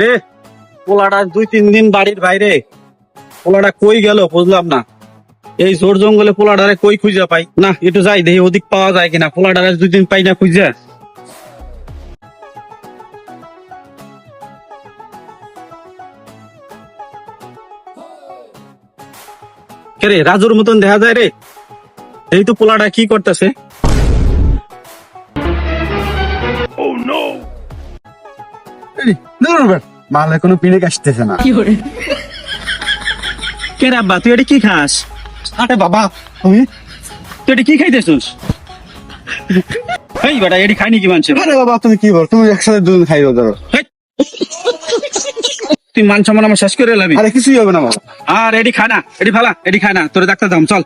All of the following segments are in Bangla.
রে পোলাটা 2-3 দিন বাড়ির বাইরে, পোলাটা কই গেল বুঝলাম না। এই জোর জঙ্গলে পোলাটারে কই খুঁজে পাই না, একটু যাই দেখি ওদিক পাওয়া যায় কিনা। পোলাটারে 2 দিন পাই না খুঁজে। রে রাজুর মতন দেখা যায় রে। এই তো পোলাটা কি করতেছে। মাল এখনো পিনিক আসতেছে না। কে রে আব্বা, তুই এটা কি খাস? আরে বাবা তুমি, তুই এটা কি খাইতেছিস? এই বেটা এটি খাইনি কি মানছে? আরে বাবা তুমি কি বল, তুমি একসাথে দুজন খাইও ধরো। তুই মান সম্মান আমার শেষ করে এলাবি। আরে কিছুই হবে না বাবা। আর এটি খায় না, এটি ফালা, এটি খায় না। তোরে ডাক্তার দাম চল।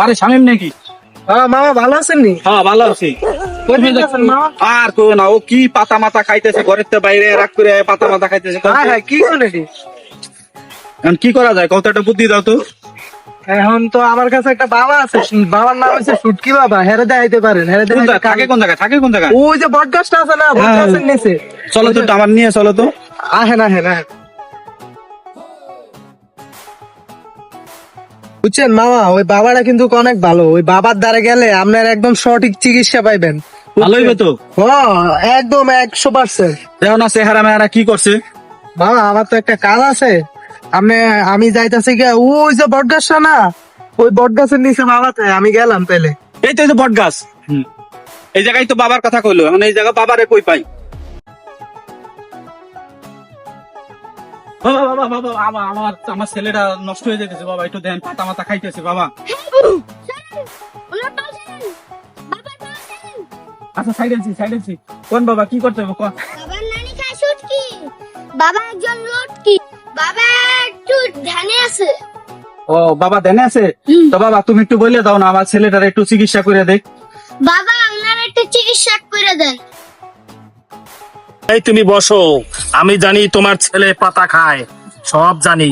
আরে শামিম নাকি? হ্যাঁ মামা ভালো আছেন নি? হ্যাঁ ভালো আছি। মামা আর কো না, ও কি পাতা মাথা খাইতেছে, ঘরের তো বাইরে রাখ করে পাতা মাথা খাইতেছে। হ্যাঁ হ্যাঁ কি করে এখন কি করা যায়, কত একটা বুদ্ধি দাও তো। এখন তো আমার কাছে একটা বাবা আছে, বাবার নাম হচ্ছে সুটকি বাবা, হেরে দেখাইতে পারেন, হেরে কোন দেখাইতে জায়গায় থাকে, কোন জায়গায় থাকে, কোন জায়গায়? ওই যে বট গাছটা আছে না, বট গাছের নিচে। চলো তো আমার নিয়ে চলো তো। আহেন আহেন আহেন। বুঝছেন মামা, ওই বাবাটা কিন্তু অনেক ভালো। ওই বাবার দ্বারা গেলে আপনার একদম সঠিক চিকিৎসা পাইবেন। ভালো হইবে তো। হ্যাঁ একদম 100%। দেখো না চেহারা মেহারা কি করছে। মামা আমার তো একটা কাজ আছে, আমি যাইতাছি গিয়া ওই যে বট গাছটা না, ওই বট গাছের নিচে বাবাতে আমি গেলাম পেলে। এই তো এই তো বট গাছ। এই জায়গায় তো বাবার কথা কইলো, এখন এই জায়গা বাবারে কই পাই? বাবা বাবা বাবা, আমার ছেলেটা নষ্ট হয়ে যেতেছে বাবা, একটু দেন, পাতা মাথা খাইতেছে বাবা। আচ্ছা সাইডেন্সি কোন বাবা, কি করতে হবে কোন? বাবার নানি খায় শুটকি, বাবা একজন লটকি, বাবা একটু ধ্যানে আছে। ও বাবা দেনে আছে। তো বাবা তুমি একটু বলে দাও না, আমার ছেলেটার একটু চিকিৎসা করে দেখ। বাবা আপনার একটা চিকিৎসা করে দেন। এই তুমি বসো, আমি জানি তোমার ছেলে পাতা খায়, সব জানি।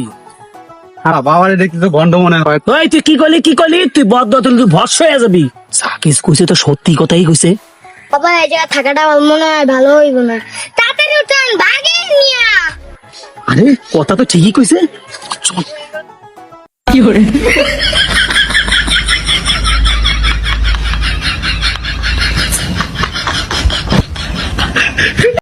হ্যাঁ বাবারে দেখতে তো গন্ড মনে হয়। ওই তুই কি করলি তুই বদ্ধ, তুই ভস্য হয়ে যাবি। সাকিস কইছে তো সত্যি কথাই কইছে। বাবা এই জায়গা থাকাটা আমার মনে হয় ভালো হইব না, তাড়াতাড়ি উঠেন ভাগে নিয়া। আরে কথা তো ঠিকই কইছে। চল।